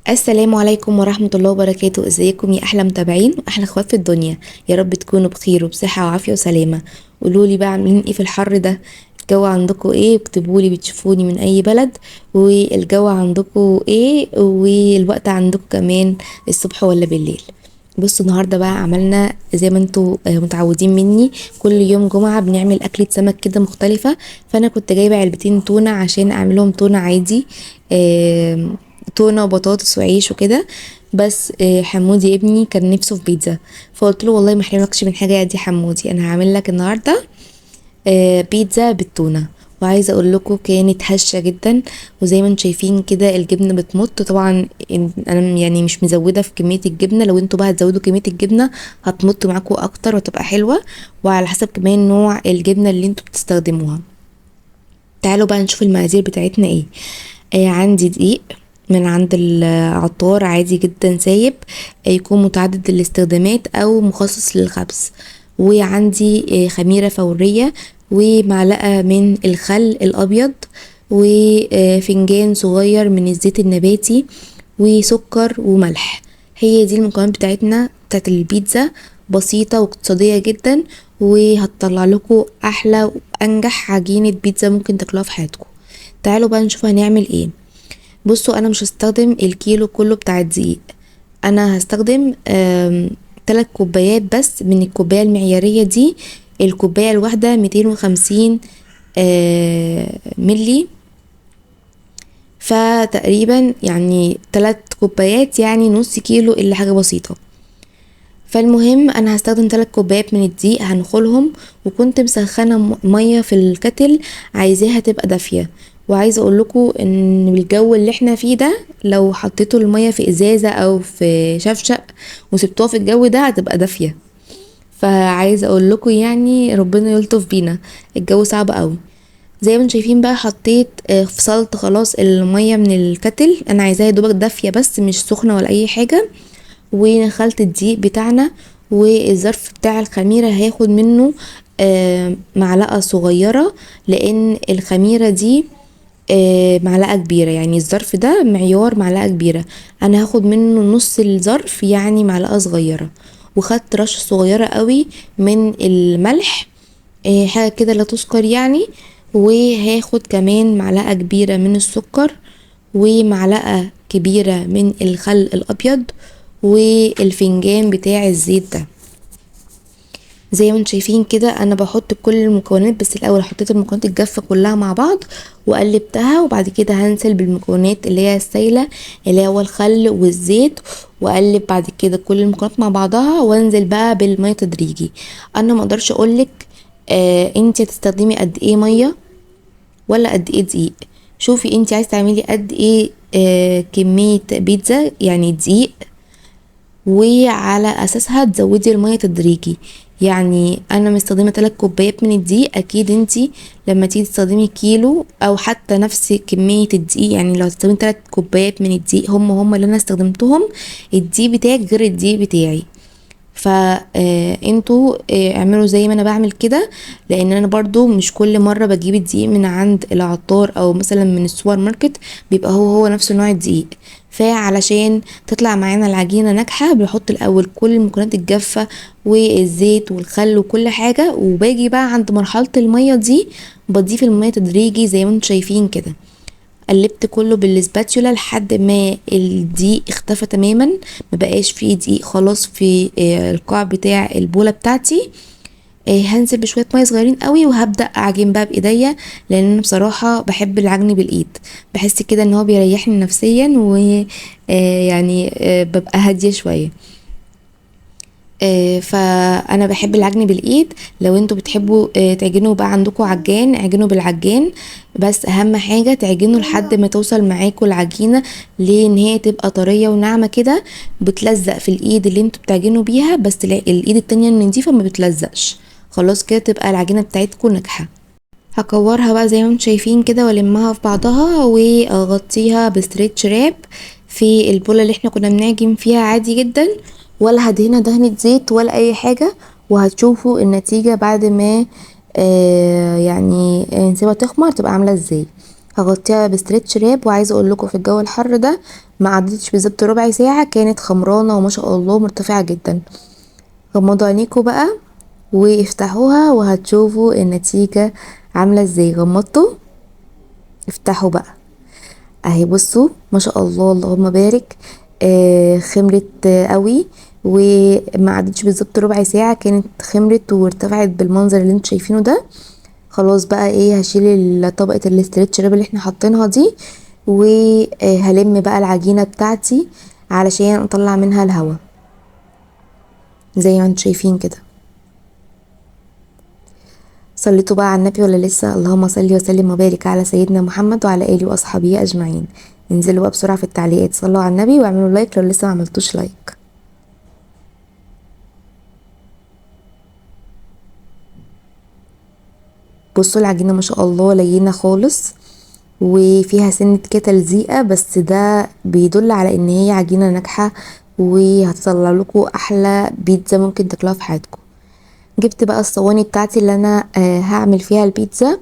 السلام عليكم ورحمة الله وبركاته. ازيكم يا احلى متابعين واحلى اخوات في الدنيا؟ يا رب تكونوا بخير وبصحة وعافية وسلامة. قولولي بقى عاملين ايه في الحر ده؟ الجو عندكم ايه؟ اكتبولي بتشوفوني من اي بلد، والجو عندكم ايه، والوقت عندكم كمان الصبح ولا بالليل؟ بصوا النهارده بقى عملنا زي ما انتوا متعودين مني، كل يوم جمعة بنعمل أكلة سمك كده مختلفة. فأنا كنت جايبة علبتين تونة عشان أعملهم تونة عادي، تونة وبطاطس وعيش وكده. بس حمودي ابني كان نفسه في بيتزا، فقلت له والله ما احرمكش من حاجة يا دي حمودي، أنا هعمل لك النهاردة بيتزا بالتونة. وعايزه اقول لكم كانت هشه جدا، وزي ما انتم شايفين كده الجبنه بتمط طبعا. انا يعني مش مزوده في كميه الجبنه، لو انتوا بقى هتزودوا كميه الجبنه هتمط معاكم اكتر وتبقى حلوه، وعلى حسب كمان نوع الجبنه اللي انتوا بتستخدموها. تعالوا بقى نشوف المقادير بتاعتنا ايه. عندي دقيق من عند العطار عادي جدا سايب، يكون متعدد الاستخدامات او مخصص للخبز. وعندي خميرة فورية، ومعلقة من الخل الابيض، وفنجان صغير من الزيت النباتي، وسكر وملح. هي دي المكونات بتاعتنا بتاعت البيتزا، بسيطة واقتصادية جدا، وهتطلع لكم احلى وانجح عجينة بيتزا ممكن تاكلوها في حياتكم. تعالوا بقى نشوف هنعمل ايه. بصوا انا مش هستخدم الكيلو كله بتاع الدقيق، انا هستخدم 3 كوبايات بس من الكوباية المعيارية دي. الكوباية الواحدة 250 ملي، فتقريبا يعني 3 كوبايات يعني نص كيلو الا حاجة بسيطة. فالمهم انا هستخدم 3 كوبايات من الدقيق هنخلهم، وكنت مسخنه ميه في الكتل عايزاها تبقى دافيه. وعايزه اقول لكم ان بالجو اللي احنا فيه ده لو حطيتوا الميه في ازازه او في شفشق وسبتوها في الجو ده هتبقى دافيه. فعايزه اقول لكم يعني ربنا يلطف بينا، الجو صعب قوي. زي ما انتم شايفين بقى حطيت فصلت خلاص الميه من الكتل، انا عايزاها يا دوبك دافيه بس مش سخنه ولا اي حاجه. ونخلت الدقيق بتاعنا، والظرف بتاع الخميرة هياخد منه معلقة صغيرة، لان الخميرة دي معلقة كبيرة، يعني الظرف ده معيار معلقة كبيرة، انا هاخد منه نص الظرف يعني معلقة صغيرة. وخدت رشة صغيرة قوي من الملح، حاجة كده لا تذكر يعني. وهاخد كمان معلقة كبيرة من السكر، ومعلقة كبيرة من الخل الابيض، والفنجان بتاع الزيت ده. زي ما انتم شايفين كده انا بحط كل المكونات، بس الاول حطيت المكونات الجافه كلها مع بعض وقلبتها، وبعد كده هنزل بالمكونات اللي هي السايله اللي هو الخل والزيت، واقلب بعد كده كل المكونات مع بعضها، وانزل بقى بالميه تدريجي. انا ما اقدرش اقولك انت هتستخدمي قد ايه ميه ولا قد ايه دقيق. شوفي انت عايز تعملي قد ايه كميه بيتزا يعني دقيق، وعلى اساسها تزودي المية تدريجي. يعني انا مستخدمه 3 كوبايات من الدقيق، اكيد انتي لما تيجي تستخدمي كيلو او حتى نفس كميه الدقيق، يعني لو تستخدمي 3 كوبايات من الدقيق هم اللي انا استخدمتهم، الدقيق بتاعك غير الدقيق بتاعي. فانتوا اعملوا زي ما انا بعمل كده، لان انا برضو مش كل مره بجيب الدقيق من عند العطار او مثلا من السوبر ماركت بيبقى هو نفس نوع الدقيق. فعلشان تطلع معانا العجينه ناجحه بنحط الاول كل المكونات الجافه والزيت والخل وكل حاجه، وباجي بقى عند مرحله الميه دي بضيف الميه تدريجي زي ما انتم شايفين كده. قلبت كله بالسباتيولا لحد ما الدقيق اختفى تماما، ما بقاش فيه دقيق خلاص في القاع بتاع البوله بتاعتي. هنزل بشويه ميه صغيرين قوي وهبدا اعجن بقى بايديا، لان انا بصراحه بحب العجن بالايد، بحس كده ان هو بيريحني نفسيا، و يعني ببقى هاديه شويه. فانا بحب العجن بالايد. لو انتوا بتحبوا تعجنوا بقى عندكم عجان اعجنوا بالعجان، بس اهم حاجه تعجنوا لحد ما توصل معاكم العجينه لان هي تبقى طريه وناعمه كده، بتلزق في الايد اللي انتوا بتعجنوا بيها، بس الايد التانية النضيفه ما بتلزقش. خلاص كده تبقى العجينه بتاعتكم ناجحه. هكورها بقى زي ما انتم شايفين كده والمها في بعضها، واغطيها بستريتش راب في البوله اللي احنا كنا بنعجن فيها عادي جدا، ولا هدهنها دهنة زيت ولا اي حاجة. وهتشوفوا النتيجة بعد ما يعني نسيبها تخمر تبقى عاملة ازاي. هغطيها بستريتش راب، وعايزة اقول لكم في الجو الحر ده ما عدتش بالظبط ربع ساعة كانت خمرانة وما شاء الله مرتفعة جدا. غمضوا عينيكوا بقى وافتحوها وهتشوفوا النتيجة عاملة ازاي. غمضتوا، افتحوا بقى اهي، بصوا ما شاء الله اللهم بارك. خمرت قوي، وما عدتش بالظبط ربع ساعة كانت خمرت وارتفعت بالمنظر اللي انتوا شايفينه ده. خلاص بقى ايه، هشيل طبقة الاسترتش راب اللي احنا حاطينها دي، وهلم بقى العجينة بتاعتي علشان اطلع منها الهواء زي ما انتوا شايفين كده. صليتوا بقى على النبي ولا لسه؟ اللهم صل وسلم وبارك على سيدنا محمد وعلى اله واصحابه اجمعين. انزلوا بقى بسرعه في التعليقات، صلوا على النبي واعملوا لايك لو لسه ما عملتوش لايك. بصوا العجينه ما شاء الله لينه خالص، وفيها سنه كده تلزيقه، بس ده بيدل على ان هي عجينه ناجحه وهتطلع لكم احلى بيتزا ممكن تاكلوها في حياتكم. جبت بقى الصواني بتاعتي اللي انا هعمل فيها البيتزا،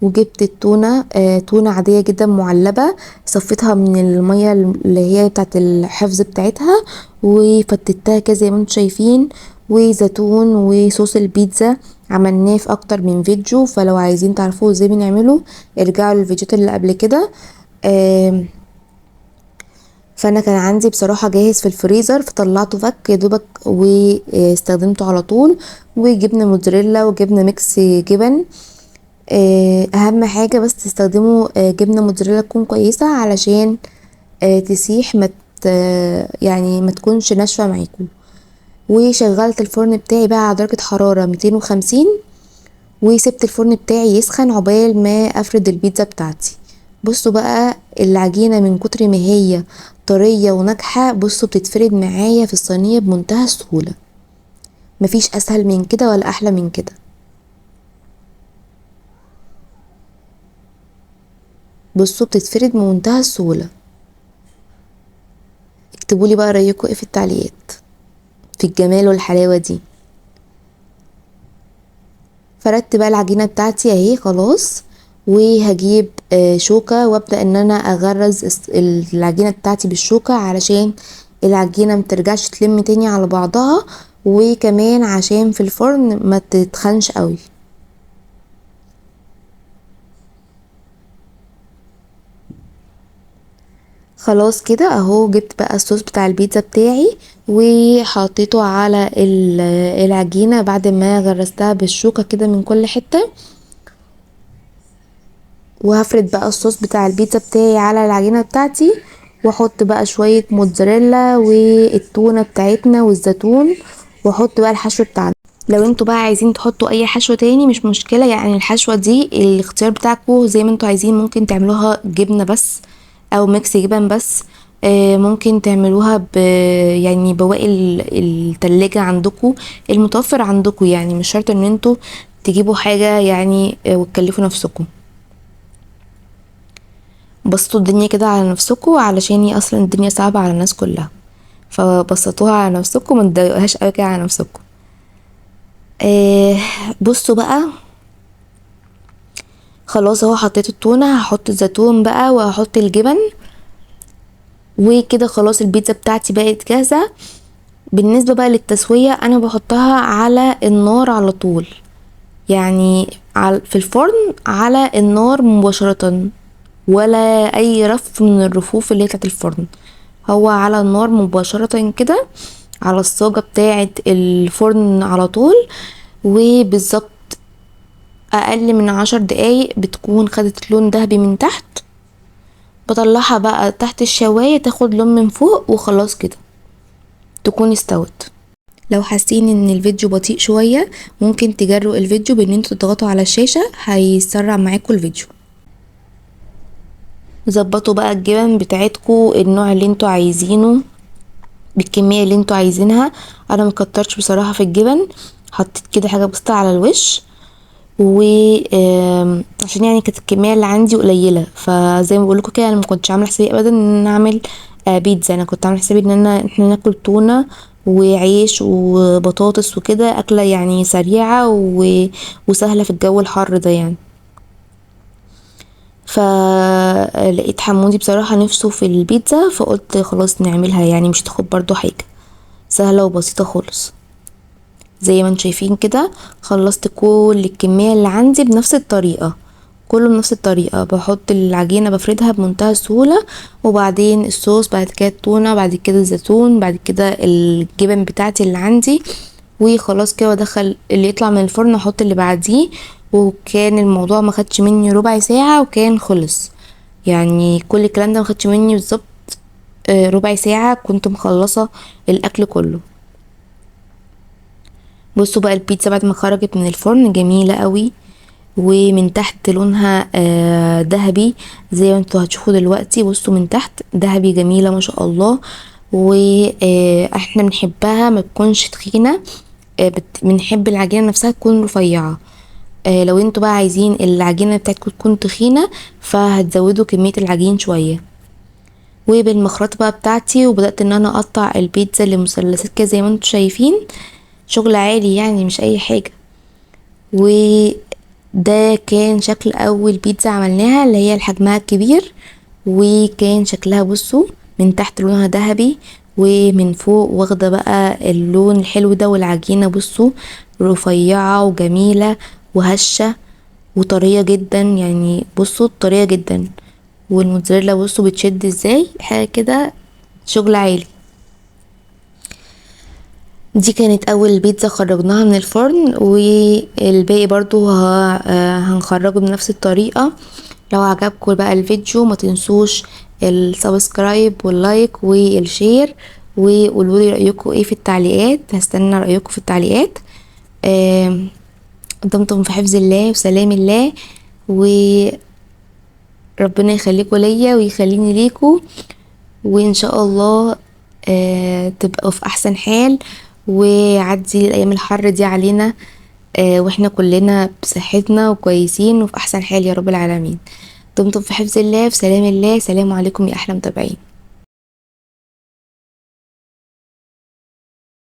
وجبت التونة، تونة عادية جدا معلبة، صفيتها من المية اللي هي بتاعت الحفظ بتاعتها، وفتتها كده زي ما انتم شايفين، وزيتون وصوص البيتزا عملناه في اكتر من فيديو، فلو عايزين تعرفوا ازاي بنعمله ارجعوا للفيديوهات اللي قبل كده. فانا كان عندي بصراحه جاهز في الفريزر، فطلعته فك يا دوبك واستخدمته على طول. وجبنه موتزاريلا وجبنه ميكس جبن. اهم حاجه بس تستخدموا جبنه موتزاريلا تكون كويسه علشان تسيح، يعني ما تكونش ناشفه معاكم. وشغلت الفرن بتاعي بقى على درجه حراره 250، وسبت الفرن بتاعي يسخن عقبال ما افرد البيتزا بتاعتي. بصوا بقى العجينه من كتر ما هي طريه وناجحه، بصوا بتتفرد معايا في الصينيه بمنتهى السهوله، مفيش اسهل من كده ولا احلى من كده. بصوا بتتفرد بمنتهى السهوله. اكتبولي بقى رايكم ايه في التعليقات في الجمال والحلاوه دي. فردت بقى العجينه بتاعتي اهي خلاص، وهجيب شوكه وابدا ان انا اغرز العجينه بتاعتي بالشوكه علشان العجينه مترجعش تلم تاني على بعضها، وكمان عشان في الفرن ما تتخنش قوي. خلاص كده اهو، جبت بقى الصوص بتاع البيتزا بتاعي وحطيته على العجينه بعد ما غرستها بالشوكه كده من كل حته. وهفرد بقى الصوص بتاع البيتزا بتاعي على العجينه بتاعتي، واحط بقى شويه موتزاريلا والتونه بتاعتنا والزيتون، واحط بقى الحشو بتاعنا. لو انتوا بقى عايزين تحطوا اي حشو تاني مش مشكله، يعني الحشوه دي الاختيار بتاعكم زي ما انتوا عايزين. ممكن تعملوها جبنه بس او ميكس جبن بس، ممكن تعملوها يعني بواقي التلاجة عندكم، المتوفر عندكم، يعني مش شرط ان انتوا تجيبوا حاجه يعني وتكلفوا نفسكم. بسطوا الدنيا كده على نفسكم، علشان هي اصلا الدنيا صعبة على الناس كلها، فبسطوها على نفسكم، ما تضايقوهاش قوي كده على نفسكم. آه بصوا بقى خلاص اهو، حطيت التونة، هحط الزيتون بقى وهحط الجبن، وكده خلاص البيتزا بتاعتي بقت جاهزة. بالنسبة بقى للتسوية انا بحطها على النار على طول، يعني في الفرن على النار مباشرة، ولا اي رف من الرفوف اللي هي بتاعت الفرن، هو على النار مباشرة كده على الصاجة بتاعة الفرن على طول. وبالظبط اقل من 10 دقايق بتكون خدت لون ذهبي من تحت، بطلعها بقى تحت الشواية تاخد لون من فوق، وخلاص كده تكون استوت. لو حاسين ان الفيديو بطيء شوية ممكن تجروا الفيديو بان انتوا تضغطوا على الشاشة، هيسرع معاكم الفيديو. ظبطوا بقى الجبن بتاعتكم النوع اللي انتوا عايزينه بالكمية اللي انتوا عايزينها. انا مكترش بصراحة في الجبن، حطيت كده حاجة بسيطة على الوش، و عشان يعني كانت الكمية اللي عندي قليلة، فزي ما بقولكوا كده انا ما كنتش عاملة حسابي ابدا ان انا اعمل بيتزا. انا كنت عاملة حسابي ان احنا ناكل تونة وعيش وبطاطس وكده، اكلة يعني سريعة وسهلة في الجو الحر ده يعني. فلقيت حمودي بصراحة نفسه في البيتزا، فقلت خلاص نعملها، يعني مش تاخد برضو حاجة، سهلة وبسيطة خالص. زي ما انتم شايفين كده خلصت كل الكمية اللي عندي بنفس الطريقة، كله بنفس الطريقة. بحط العجينة بفردها بمنتهى السهولة، وبعدين الصوص، بعد كده التونة، بعد كده الزيتون، بعد كده الجبن بتاعتي اللي عندي، وخلاص كده بدخل اللي يطلع من الفرن احط اللي بعديه. وكان الموضوع ما خدش مني ربع ساعة وكان خلص، يعني كل الكلام ده ما خدش مني بالظبط ربع ساعة كنت مخلصة الاكل كله. بصوا بقى البيتزا بعد ما خرجت من الفرن جميلة قوي، ومن تحت لونها ذهبي زي ما انتوا هتشوفوا دلوقتي. بصوا من تحت ذهبي، جميلة ما شاء الله. واحنا بنحبها ما تكونش تخينة، بنحب العجينة نفسها تكون رفيعة. لو انتوا بقى عايزين العجينة بتاعتكم تكون تخينة فهتزودوا كمية العجين شوية. وبالمخرطة بقى بتاعتي وبدأت ان انا اقطع البيتزا لمثلثات كده زي ما انتوا شايفين، شغل عالي يعني مش اي حاجة. وده كان شكل اول بيتزا عملناها اللي هي حجمها الكبير، وكان شكلها بصوا من تحت لونها ذهبي، ومن فوق واخده بقى اللون الحلو ده، والعجينه بصوا رفيعه وجميله وهشه وطريه جدا، يعني بصوا طريه جدا. والموتزاريلا بصوا بتشد ازاي، حاجه كده شغل عالي. دي كانت اول بيتزا خرجناها من الفرن، والباقي برضو هنخرجه بنفس الطريقة. لو عجبكم بقى الفيديو ما تنسوش السبسكرايب واللايك والشير، وقولوا لي رأيكم ايه في التعليقات، هستنى رأيكم في التعليقات. دمتم في حفظ الله وسلام الله، وربنا يخليكم ليا ويخليني ليكم، وان شاء الله تبقوا في احسن حال، وعدي الايام الحر دي علينا واحنا كلنا بصحتنا وكويسين وفي احسن حال يا رب العالمين. دمتم في حفظ الله، في سلام الله، سلام عليكم يا احلى متابعين.